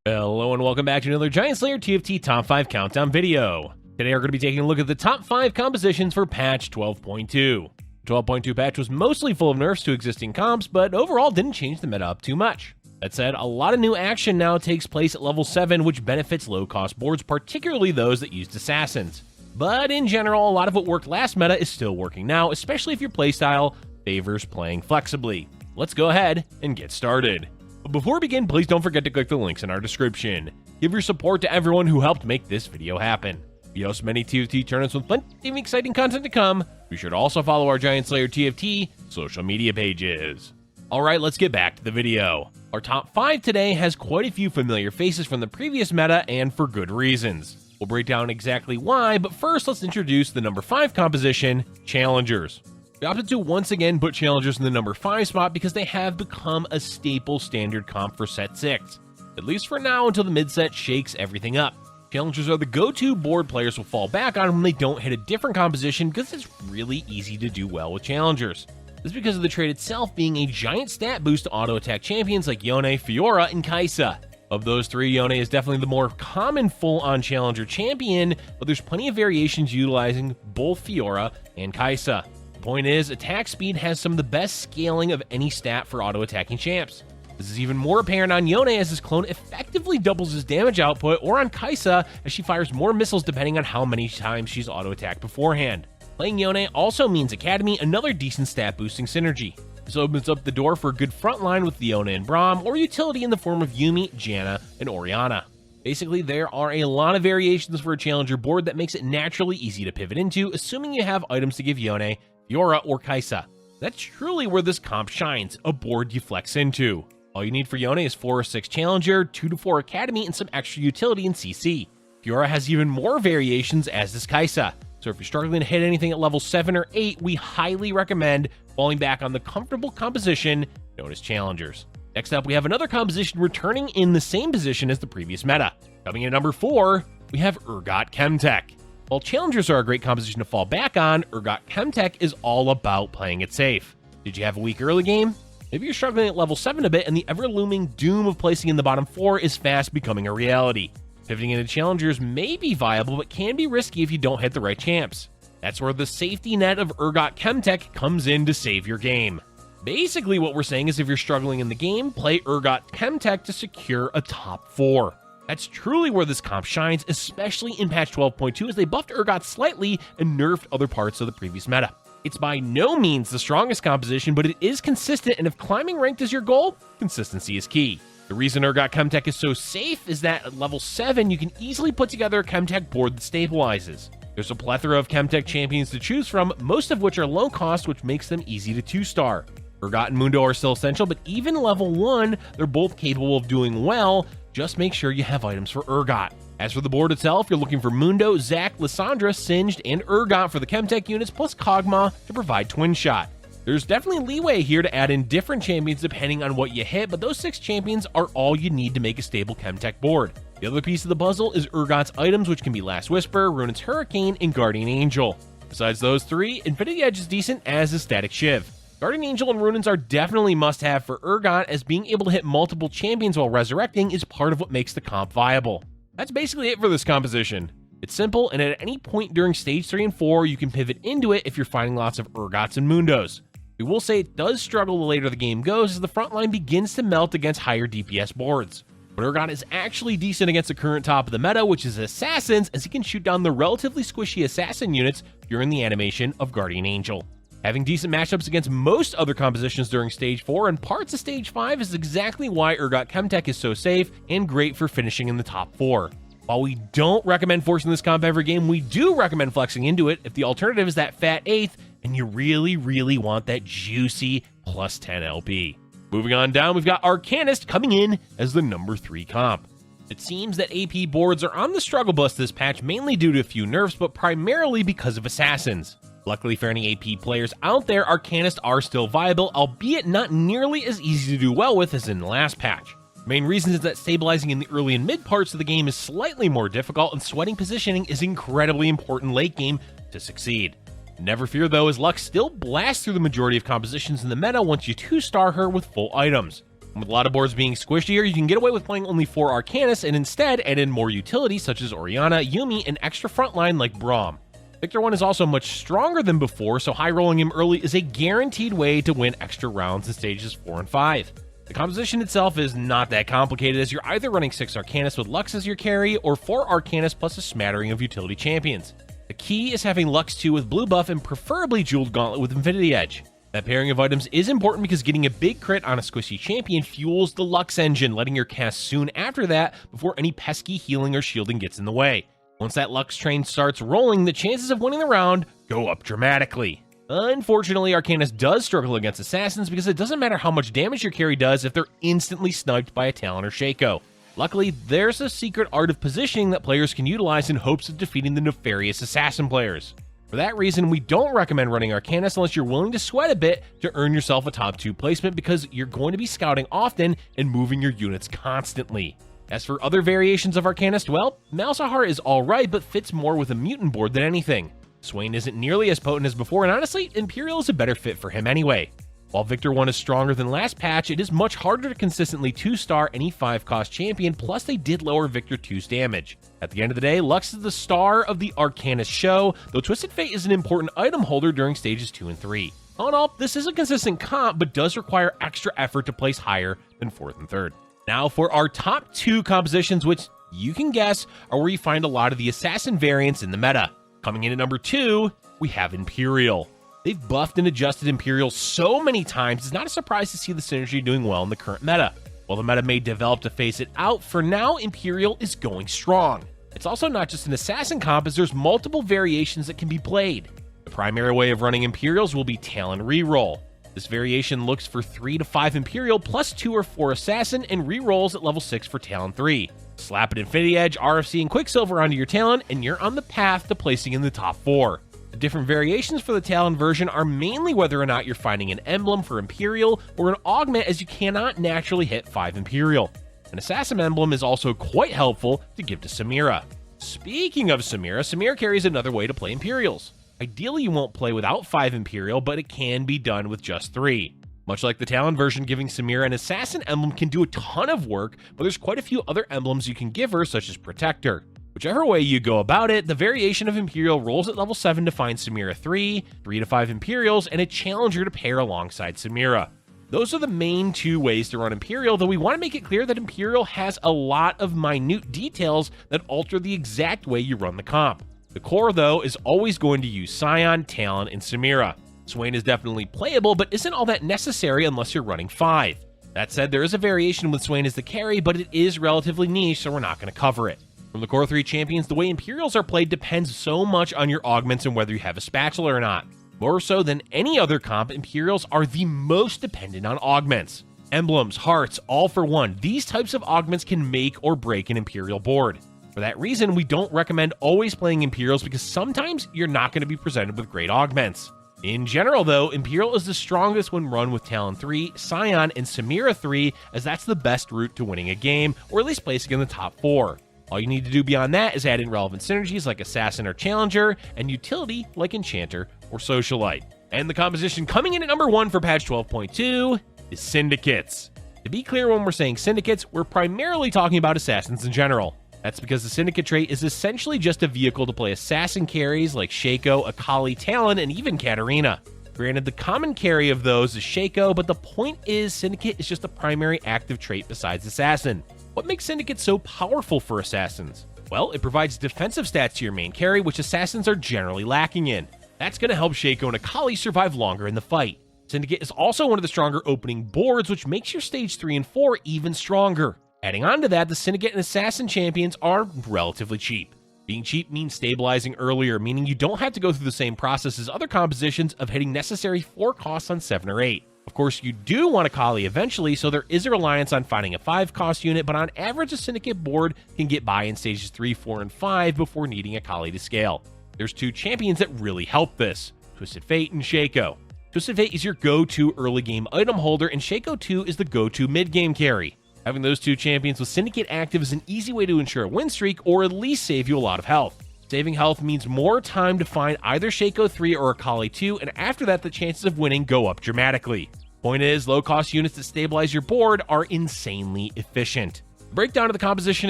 Hello and welcome back to another GiantSlayer TFT Top 5 Countdown video. Today we're going to be taking a look at the top 5 compositions for patch 12.2. The 12.2 patch was mostly full of nerfs to existing comps, but overall didn't change the meta up too much. That said, a lot of new action now takes place at level 7, which benefits low-cost boards, particularly those that used assassins. But in general, a lot of what worked last meta is still working now, especially if your playstyle favors playing flexibly. Let's go ahead and get started. But before we begin, please don't forget to click the links in our description. Give your support to everyone who helped make this video happen. We host many TFT tournaments with plenty of exciting content to come. Be sure to also follow our GiantSlayerTV social media pages. Alright, let's get back to the video. Our top 5 today has quite a few familiar faces from the previous meta, and for good reasons. We'll break down exactly why, but first let's introduce the number 5 composition, Challengers. We opted to once again put Challengers in the number 5 spot because they have become a staple standard comp for set 6. At least for now, until the mid-set shakes everything up. Challengers are the go-to board players will fall back on when they don't hit a different composition because it's really easy to do well with Challengers. This is because of the trait itself being a giant stat boost to auto-attack champions like Yone, Fiora, and Kai'Sa. Of those three, Yone is definitely the more common full-on Challenger champion, but there's plenty of variations utilizing both Fiora and Kai'Sa. Point is, attack speed has some of the best scaling of any stat for auto-attacking champs. This is even more apparent on Yone as his clone effectively doubles his damage output, or on Kai'Sa as she fires more missiles depending on how many times she's auto-attacked beforehand. Playing Yone also means Academy, another decent stat boosting synergy. This opens up the door for a good frontline with Leona and Braum, or utility in the form of Yuumi, Janna, and Orianna. Basically, there are a lot of variations for a Challenger board that makes it naturally easy to pivot into, assuming you have items to give Yone, Fiora, or Kai'Sa. That's truly where this comp shines, a board you flex into. All you need for Yone is 4 or 6 Challenger, 2 to 4 Academy, and some extra utility in CC. Fiora has even more variations, as does Kai'Sa. So if you're struggling to hit anything at level 7 or 8, we highly recommend falling back on the comfortable composition known as Challengers. Next up, we have another composition returning in the same position as the previous meta. Coming in at number 4, we have Urgot Chemtech. While Challengers are a great composition to fall back on, Urgot Chemtech is all about playing it safe. Did you have a weak early game? Maybe you're struggling at level 7 a bit, and the ever-looming doom of placing in the bottom 4 is fast becoming a reality. Pivoting into Challengers may be viable, but can be risky if you don't hit the right champs. That's where the safety net of Urgot Chemtech comes in to save your game. Basically, what we're saying is if you're struggling in the game, play Urgot Chemtech to secure a top 4. That's truly where this comp shines, especially in patch 12.2 as they buffed Urgot slightly and nerfed other parts of the previous meta. It's by no means the strongest composition, but it is consistent, and if climbing ranked is your goal, consistency is key. The reason Urgot Chemtech is so safe is that at level 7, you can easily put together a Chemtech board that stabilizes. There's a plethora of Chemtech champions to choose from, most of which are low cost, which makes them easy to 2-star. Urgot and Mundo are still essential, but even level 1, they're both capable of doing well. Just make sure you have items for Urgot. As for the board itself, you're looking for Mundo, Zac, Lissandra, Singed, and Urgot for the Chemtech units, plus Kog'Maw to provide Twin Shot. There's definitely leeway here to add in different champions depending on what you hit, but those 6 champions are all you need to make a stable Chemtech board. The other piece of the puzzle is Urgot's items, which can be Last Whisper, Runaan's Hurricane, and Guardian Angel. Besides those 3, Infinity Edge is decent, as is Static Shiv. Guardian Angel and Runaan's are definitely must-have for Urgot, as being able to hit multiple champions while resurrecting is part of what makes the comp viable. That's basically it for this composition. It's simple, and at any point during stage 3 and 4, you can pivot into it if you're finding lots of Urgots and Mundos. We will say it does struggle the later the game goes as the front line begins to melt against higher DPS boards. But Urgot is actually decent against the current top of the meta, which is Assassins, as he can shoot down the relatively squishy Assassin units during the animation of Guardian Angel. Having decent matchups against most other compositions during Stage 4 and parts of Stage 5 is exactly why Urgot Chemtech is so safe and great for finishing in the top 4. While we don't recommend forcing this comp every game, we do recommend flexing into it if the alternative is that fat 8th and you really want that juicy plus 10 LP. Moving on down, we've got Arcanist coming in as the number 3 comp. It seems that AP boards are on the struggle bus this patch, mainly due to a few nerfs, but primarily because of Assassins. Luckily for any AP players out there, Arcanists are still viable, albeit not nearly as easy to do well with as in the last patch. The main reason is that stabilizing in the early and mid parts of the game is slightly more difficult, and sweating positioning is incredibly important late game to succeed. Never fear though, as Lux still blasts through the majority of compositions in the meta once you 2-star her with full items. With a lot of boards being squishier, you can get away with playing only 4 Arcanists and instead add in more utility such as Orianna, Yuumi, and extra frontline like Braum. Victor 1 is also much stronger than before, so high rolling him early is a guaranteed way to win extra rounds in stages 4 and 5. The composition itself is not that complicated, as you're either running 6 Arcanists with Lux as your carry, or 4 Arcanists plus a smattering of utility champions. The key is having Lux 2 with blue buff and preferably Jeweled Gauntlet with Infinity Edge. That pairing of items is important because getting a big crit on a squishy champion fuels the Lux engine, letting your cast soon after that before any pesky healing or shielding gets in the way. Once that Lux train starts rolling, the chances of winning the round go up dramatically. Unfortunately, Arcanist does struggle against Assassins because it doesn't matter how much damage your carry does if they're instantly sniped by a Talon or Shaco. Luckily, there's a secret art of positioning that players can utilize in hopes of defeating the nefarious Assassin players. For that reason, we don't recommend running Arcanist unless you're willing to sweat a bit to earn yourself a top 2 placement because you're going to be scouting often and moving your units constantly. As for other variations of Arcanist, well, Malzahar is alright but fits more with a mutant board than anything. Swain isn't nearly as potent as before, and honestly, Imperial is a better fit for him anyway. While Victor 1 is stronger than last patch, it is much harder to consistently 2-star any 5-cost champion, plus they did lower Victor 2's damage. At the end of the day, Lux is the star of the Arcanist show, though Twisted Fate is an important item holder during stages 2 and 3. All in all, this is a consistent comp, but does require extra effort to place higher than 4th and 3rd. Now for our top 2 compositions, which you can guess are where you find a lot of the Assassin variants in the meta. Coming in at number 2, we have Imperial. They've buffed and adjusted Imperial so many times, it's not a surprise to see the synergy doing well in the current meta. While the meta may develop to phase it out, for now, Imperial is going strong. It's also not just an Assassin comp, as there's multiple variations that can be played. The primary way of running Imperials will be Talon reroll. This variation looks for 3 to 5 Imperial plus 2 or 4 Assassin and rerolls at level 6 for Talon 3. Slap an Infinity Edge, RFC, and Quicksilver onto your Talon, and you're on the path to placing in the top 4. The different variations for the Talon version are mainly whether or not you're finding an emblem for Imperial or an augment, as you cannot naturally hit 5 Imperial. An Assassin emblem is also quite helpful to give to Samira. Speaking of Samira, Samira carries another way to play Imperials. Ideally, you won't play without 5 Imperial, but it can be done with just 3. Much like the Talon version, giving Samira an Assassin emblem can do a ton of work, but there's quite a few other emblems you can give her, such as Protector. Whichever way you go about it, the variation of Imperial rolls at level 7 to find Samira 3, 3 to 5 Imperials, and a Challenger to pair alongside Samira. Those are the main 2 ways to run Imperial, though we want to make it clear that Imperial has a lot of minute details that alter the exact way you run the comp. The core, though, is always going to use Scion, Talon, and Samira. Swain is definitely playable, but isn't all that necessary unless you're running 5. That said, there is a variation with Swain as the carry, but it is relatively niche, so we're not going to cover it. From the core 3 champions, the way Imperials are played depends so much on your augments and whether you have a spatula or not. More so than any other comp, Imperials are the most dependent on augments. Emblems, hearts, all for one. These types of augments can make or break an Imperial board. For that reason, we don't recommend always playing Imperials because sometimes you're not going to be presented with great augments. In general, though, Imperial is the strongest when run with Talon 3, Scion, and Samira 3, as that's the best route to winning a game, or at least placing in the top 4. All you need to do beyond that is add in relevant synergies like Assassin or Challenger, and utility like Enchanter or Socialite. And the composition coming in at number 1 for patch 12.2 is Syndicates. To be clear, when we're saying Syndicates, we're primarily talking about Assassins in general. That's because the Syndicate trait is essentially just a vehicle to play Assassin carries like Shaco, Akali, Talon, and even Katarina. Granted, the common carry of those is Shaco, but the point is Syndicate is just a primary active trait besides Assassin. What makes Syndicate so powerful for Assassins? Well, it provides defensive stats to your main carry, which Assassins are generally lacking in. That's going to help Shaco and Akali survive longer in the fight. Syndicate is also one of the stronger opening boards, which makes your stage 3 and 4 even stronger. Adding on to that, the Syndicate and Assassin champions are relatively cheap. Being cheap means stabilizing earlier, meaning you don't have to go through the same process as other compositions of hitting necessary 4 costs on 7 or 8. Of course, you do want Akali eventually, so there is a reliance on finding a 5-cost unit, but on average, a Syndicate board can get by in stages 3, 4, and 5 before needing Akali to scale. There's 2 champions that really help this, Twisted Fate and Shaco. Twisted Fate is your go-to early game item holder, and Shaco 2 is the go-to mid-game carry. Having those 2 champions with Syndicate active is an easy way to ensure a win streak, or at least save you a lot of health. Saving health means more time to find either Shaco 3 or Akali 2, and after that, the chances of winning go up dramatically. Point is, low-cost units that stabilize your board are insanely efficient. The breakdown of the composition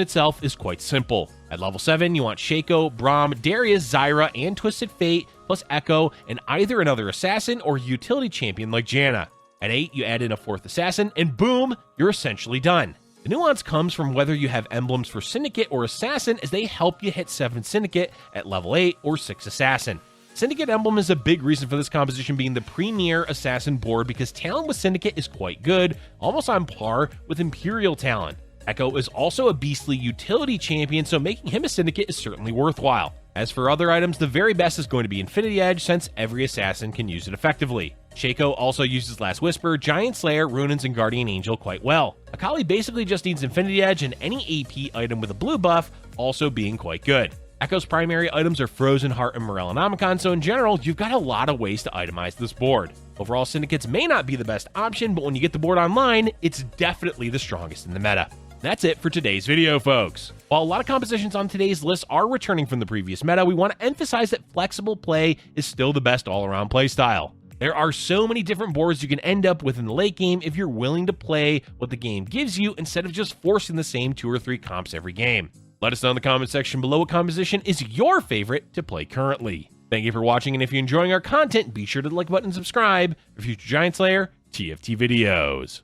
itself is quite simple. At level 7, you want Shaco, Braum, Darius, Zyra, and Twisted Fate, plus Echo, and either another assassin or utility champion like Janna. At 8, you add in a 4th assassin, and boom, you're essentially done. The nuance comes from whether you have emblems for Syndicate or Assassin, as they help you hit 7 Syndicate at level 8 or 6 Assassin. Syndicate emblem is a big reason for this composition being the premier Assassin board, because talent with Syndicate is quite good, almost on par with Imperial talent. Echo is also a beastly utility champion, so making him a Syndicate is certainly worthwhile. As for other items, the very best is going to be Infinity Edge, since every assassin can use it effectively. Shaco also uses Last Whisper, Giant Slayer, Runins, and Guardian Angel quite well. Akali basically just needs Infinity Edge and any AP item with a blue buff also being quite good. Echo's primary items are Frozen Heart and Morellonomicon, so in general, you've got a lot of ways to itemize this board. Overall, Syndicates may not be the best option, but when you get the board online, it's definitely the strongest in the meta. That's it for today's video, folks. While a lot of compositions on today's list are returning from the previous meta, we want to emphasize that flexible play is still the best all-around playstyle. There are so many different boards you can end up with in the late game if you're willing to play what the game gives you instead of just forcing the same 2 or 3 comps every game. Let us know in the comment section below what composition is your favorite to play currently. Thank you for watching, and if you're enjoying our content, be sure to like button and subscribe for future Giant Slayer TFT videos.